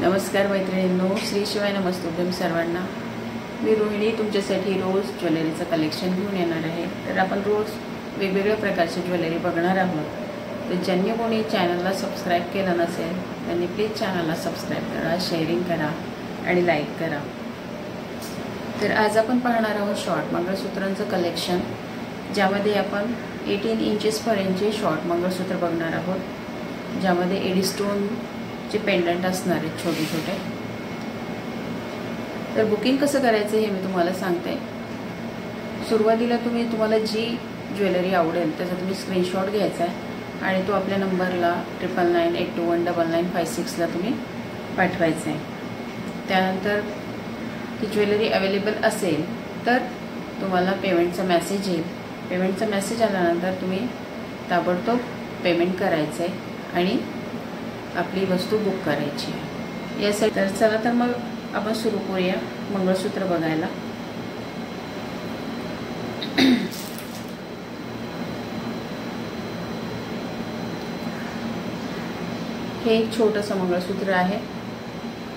नमस्कार मैत्रिणींनो, श्री शिवाय नमस्तुभ्यम सर्वांना। मी रोहिणी तुमच्यासाठी रोज ज्वेलरीचं कलेक्शन घेऊन येणार आहे। तर आपण रोज वेगवेगळ्या प्रकारची ज्वेलरी बघणार आहोत। तर ज्यांनी कोणी चॅनलला सबस्क्राईब केलं नसेल त्यांनी प्लीज चॅनलला सबस्क्राईब करा, शेअरिंग करा आणि लाईक करा। तर आज आपण पाहणार आहोत शॉर्ट मंगळसूत्रांचं कलेक्शन, ज्यामध्ये आपण 18 इंचेसपर्यंतचे शॉर्ट मंगळसूत्र बघणार आहोत, ज्यामध्ये एडी स्टोनचे पेंडंट असणार आहेत छोटे छोटे। तर बुकिंग कसं करायचं हे मी तुम्हाला सांगते। सुरुवातीला तुम्हाला जी ज्वेलरी आवडेल त्याचा तुम्ही स्क्रीनशॉट घ्यायचा आहे आणि तो आपल्या नंबरला 9998219956ला तुम्ही पाठवायचा आहे। त्यानंतर ती ज्वेलरी अवेलेबल असेल तर तुम्हाला पेमेंटचा मेसेज येईल। पेमेंटचा मेसेज आल्यानंतर तुम्ही ताबडतोब पेमेंट करायचं आहे आणि आपली वस्तू बुक करायची आहे। यासाठी तर चला तर मग आपण सुरू करूया मंगळसूत्र बघायला। हे एक छोटंसं मंगळसूत्र आहे,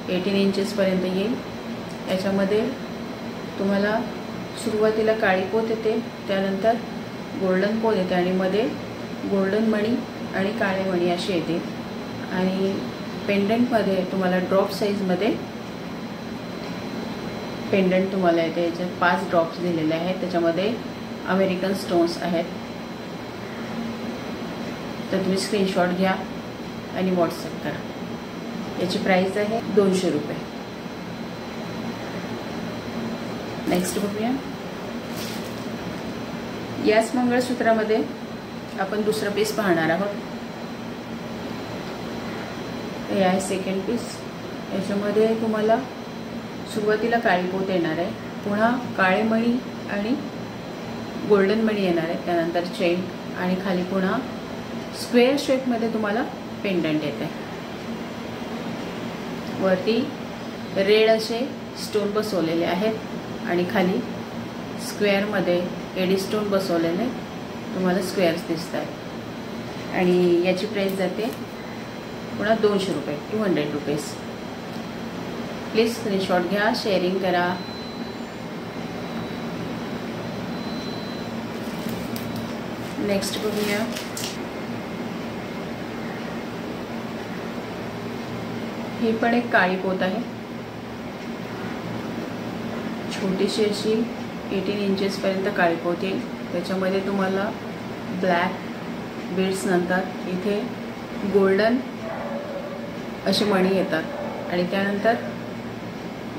18 इंचेसपर्यंत येईल। याच्यामध्ये तुम्हाला सुरुवातीला काळी पोत येते, त्यानंतर गोल्डन पोत येते आणि मध्ये गोल्डन मणी आणि काळे मणी असे येते। आणि पेंडंटमध्ये तुम्हाला ड्रॉप साईजमध्ये पेंडंट तुम्हाला येते। याच्यात 5 ड्रॉप्स दिलेले आहेत, त्याच्यामध्ये अमेरिकन स्टोन्स आहेत। तर तुम्ही स्क्रीनशॉट घ्या आणि व्हॉट्सअप करा। याची प्राइस आहे 200 रुपये। नेक्स्ट बघूया। याच मंगळसूत्रामध्ये आपण दुसरा पीस पाहणार आहोत। हे आहे सेकंड पीस। याच्यामध्ये तुम्हाला सुरुवातीला काळी पोत येणार आहे, पुन्हा काळे मणी आणि गोल्डन मणी येणार आहे, त्यानंतर चेन आणि खाली पुन्हा स्क्वेअर शेपमध्ये तुम्हाला पेंडंट येते। वरती रेड असे स्टोन बसवलेले आहेत आणि खाली स्क्वेअरमध्ये एडी स्टोन बसवलेले तुम्हाला स्क्वेअर्स दिसत आहेत। आणि याची प्राइस जाते पुन्हा 200 रुपये, 200 रुपीज। प्लीज स्क्रीनशॉट घ्या, शेअरिंग करा। नेक्स्ट बघूया। ही पण एक काळी पोत आहे, छोटीशी अशी 18 इंचेसपर्यंत काळी पोत येईल। त्याच्यामध्ये तुम्हाला ब्लॅक बीड्स नंतर इथे गोल्डन असे मणी येतात आणि त्यानंतर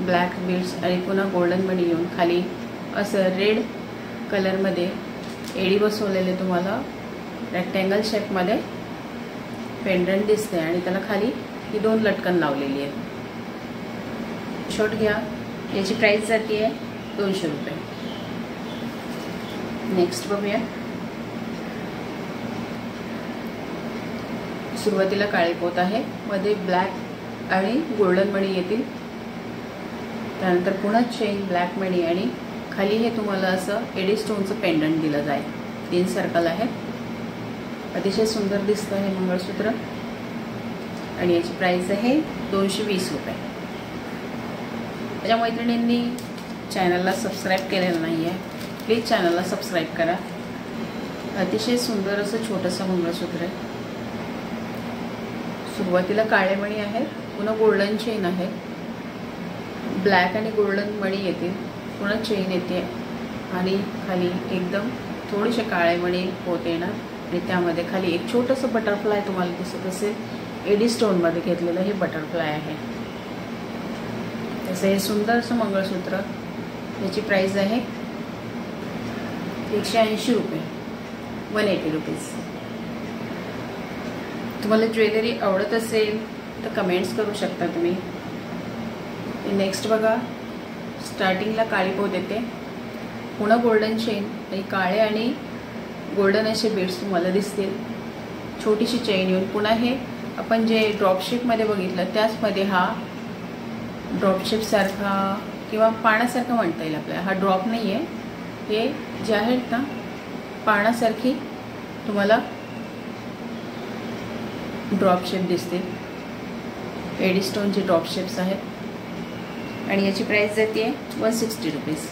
ब्लॅक बीड्स आणि पुन्हा गोल्डन मणी येऊन खाली असं रेड कलरमध्ये एडी बसवलेले तुम्हाला रेक्टँगल शेपमध्ये पेंडंट दिसते आणि त्याला खाली ही 2 लटकन लावलेली आहेत। शॉर्ट घ्या। याची प्राइस जाते आहे 200 रुपये। नेक्स्ट बघूया। सुरुवातीला काळी पोत आहे, मध्ये ब्लॅक आणि गोल्डन मणी येतील, त्यानंतर पुन्हा चेन ब्लॅक मणी आणि खाली हे तुम्हाला असं एडी स्टोनचं पेंडंट दिलं जाईल। 3 सर्कल आहेत। अतिशय सुंदर दिसतं हे मंगळसूत्र आणि याची प्राइस आहे 220 रुपये। माझ्या मैत्रिणींनी चॅनलला सबस्क्राईब केलेलं नाही आहे, प्लीज चॅनलला सबस्क्राईब करा। अतिशय सुंदर असं छोटंसं मंगळसूत्र आहे। सुरुवातीला काळे मणी आहेत, पुन्हा गोल्डन चेन आहे, ब्लॅक आणि गोल्डन मणी येतील, पुन्हा चेन येते आणि खाली एकदम थोडेसे काळे मणी पोत येणार आणि त्यामध्ये खाली एक छोटंसं बटरफ्लाय तुम्हाला दिसत असेल, एडी स्टोनमध्ये घेतलेलं हे बटरफ्लाय आहे। तसं हे सुंदर असं मंगळसूत्र, याची प्राइस आहे 180 रुपये, 180 रुपीज। तुम्हाला ज्वेलरी आवडत असेल तर कमेंट्स करू शकता तुम्ही। नेक्स्ट बघा। स्टार्टिंगला काळी पोत येते, पुन्हा गोल्डन चेन आणि काळे आणि गोल्डन असे बीड्स तुम्हाला दिसतील, छोटीशी चेन येऊन पुन्हा हे आपण जे ड्रॉपशेपमध्ये बघितलं त्याचमध्ये हा ड्रॉपशेपसारखा किंवा पाण्यासारखं म्हणता येईल आपल्याला। हा ड्रॉप नाही आहे, हे जे आहेत ना पाण्यासारखी तुम्हाला ड्रॉप शेप दिसते। एडी स्टोनचे ड्रॉप शेप्स आहेत आणि याची प्राइस जाते 160 रुपीज.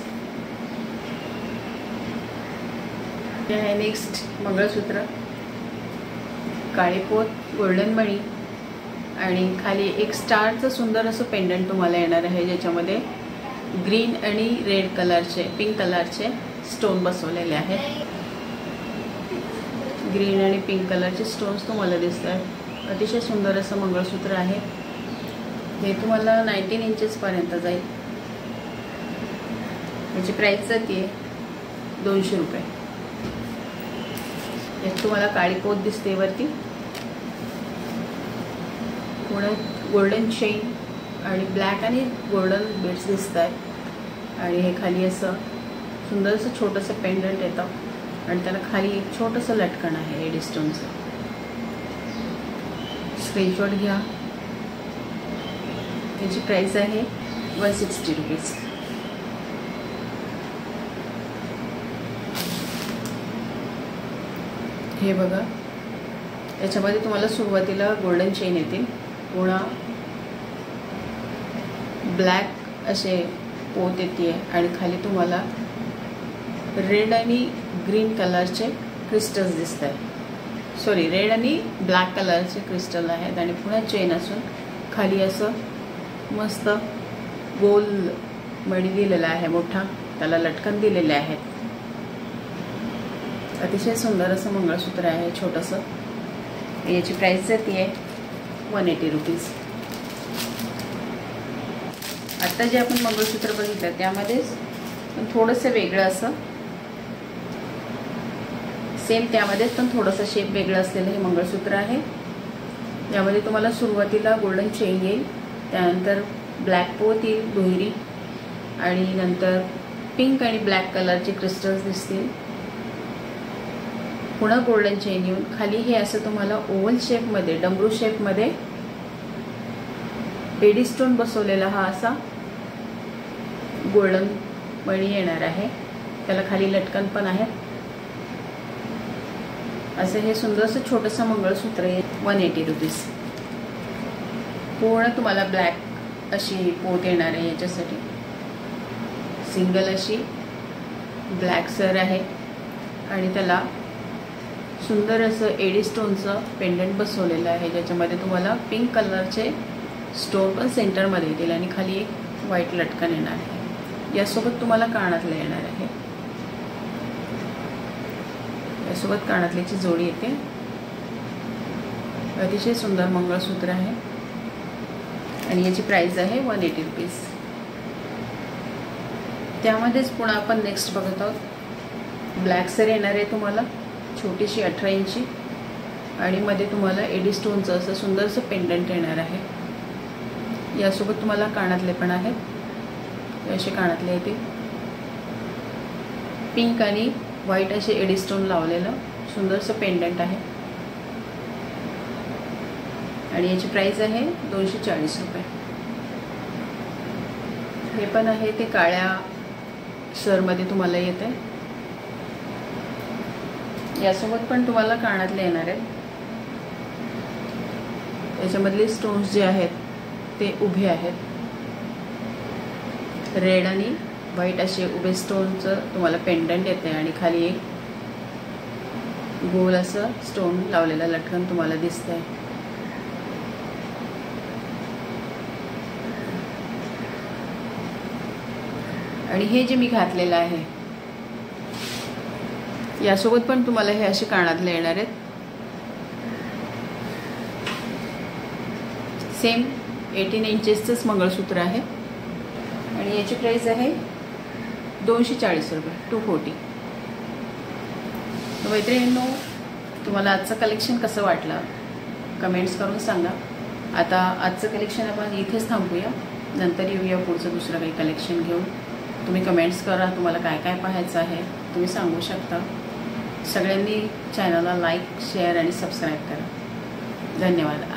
हे आहे नेक्स्ट मंगळसूत्र, काळीपोत गोल्डन मणी आणि खाली एक स्टारचं सुंदर असं पेंडंट तुम्हाला येणार आहे, ज्याच्यामध्ये ग्रीन आणि रेड कलरचे पिंक कलरचे स्टोन बसवलेले आहेत. ग्रीन आणि पिंक कलरचे स्टोन्स तुम्हाला दिसत आहेत. अतिशय सुंदर असं मंगळसूत्र आहे. हे तुम्हाला 19 इंचेसपर्यंत जाईल. याची प्राइस जाते 200 रुपये. एक तुम्हाला काळी पोत दिसते वरती, पुढे गोल्डन चेन आणि ब्लॅक आणि गोल्डन बीड्स दिसत आहेत आणि हे खाली असं सुंदर असं छोटंसं पेंडंट येतं आणि त्याला खाली एक छोटंसं लटकन आहे एडी स्टोनचं. स्क्रीनशॉट घ्या. याची प्राइस आहे 160 रुपीज. हे बघा, याच्यामध्ये तुम्हाला सुरुवातीला गोल्डन चेन येतील, पुन्हा ब्लॅक असे पोत येते आणि खाली तुम्हाला रेड आणि ग्रीन कलरचे क्रिस्टल्स दिसत आहेत. सॉरी, रेड आणि ब्लॅक कलरचे क्रिस्टल आहेत आणि पुन्हा चेन असून खाली असं मस्त गोल मणी दिलेला आहे, मोठा त्याला लटकन दिलेले आहेत. अतिशय सुंदर असं मंगळसूत्र आहे छोटंसं. याची प्राइस जाते 180 रुपीज. आत्ता जे आपण मंगळसूत्र बघितलं त्यामध्येच थोडंसं वेगळं असं, सेम त्यामध्येच पण थोडंसं शेप वेगळं असलेलं हे मंगळसूत्र आहे. यामध्ये तुम्हाला सुरुवातीला गोल्डन चेन येईल, त्यानंतर ब्लॅक पोत येईल दुहेरी आणि नंतर पिंक आणि ब्लॅक कलरचे क्रिस्टल्स दिसतील. पुन्हा गोल्डन चेन येऊन खाली हे असं तुम्हाला ओव्हल शेपमध्ये, डमरू शेपमध्ये एडी स्टोन बसवलेला हा असा गोल्डन मणी येणार आहे. त्याला खाली लटकन पण आहे. असं हे सुंदरसं छोटंसं मंगळसूत्र आहे. 180 रुपीज. पूर्ण तुम्हाला ब्लॅक अशी पोत येणार आहे. याच्यासाठी सिंगल अशी ब्लॅक सर आहे आणि त्याला सुंदर असं एडी स्टोनचं पेंडंट बसवलेलं आहे, ज्याच्यामध्ये तुम्हाला पिंक कलरचे स्टोन पण सेंटरमध्ये येतील आणि खाली एक व्हाईट लटकन येणार आहे. यासोबत तुम्हाला कानातलं येणार आहे. यासोबत कानातल्याची जोडी येते. अतिशय सुंदर मंगळसूत्र आहे आणि याची प्राइस आहे 180 रुपीज. त्यामध्येच पुन्हा आपण नेक्स्ट बघत आहोत. ब्लॅक सर येणार आहे तुम्हाला, छोटीशी 18 इंची आणि मध्ये तुम्हाला एडी स्टोनचं असं सुंदरसं पेंडंट येणार आहे. यासोबत तुम्हाला कानातले पण आहेत. असे कानातले येतील. पिंक आणि व्हाईट असे एडी स्टोन लावलेलं सुंदरसं पेंडंट आहे आणि याची प्राइस आहे 240 रुपये. हे पण आहे ते काळ्या सरमध्ये तुम्हाला येत आहे. यासोबत पण तुम्हाला कानातले येणार आहेत. याच्यामधले स्टोन्स जे आहेत ते उभे आहेत. रेड आणि व्हाईट असे उभे स्टोनचं तुम्हाला पेंडंट येते आणि खाली एक गोल असं स्टोन लावलेलं लटकन तुम्हाला दिसतंय. आणि हे जे मी घातलेलं आहे यासोबत पण तुम्हाला हे असे कानातले येणार आहेत. सेम 18 इंचेसचंच मंगळसूत्र आहे आणि याची प्राइस आहे 240 रुपये, 240. तर मैत्रिणींनो, तुम्हाला आजचं कलेक्शन कसं वाटलं कमेंट्स करून सांगा. आता आजचं कलेक्शन आपण इथेच थांबूया, नंतर येऊया पुढचं दुसरं काही कलेक्शन घेऊन. तुम्ही कमेंट्स करा, तुम्हाला काय काय पाहायचं आहे तुम्ही सांगू शकता. सगळ्यांनी चॅनलला लाईक, शेअर आणि सबस्क्राईब करा. धन्यवाद.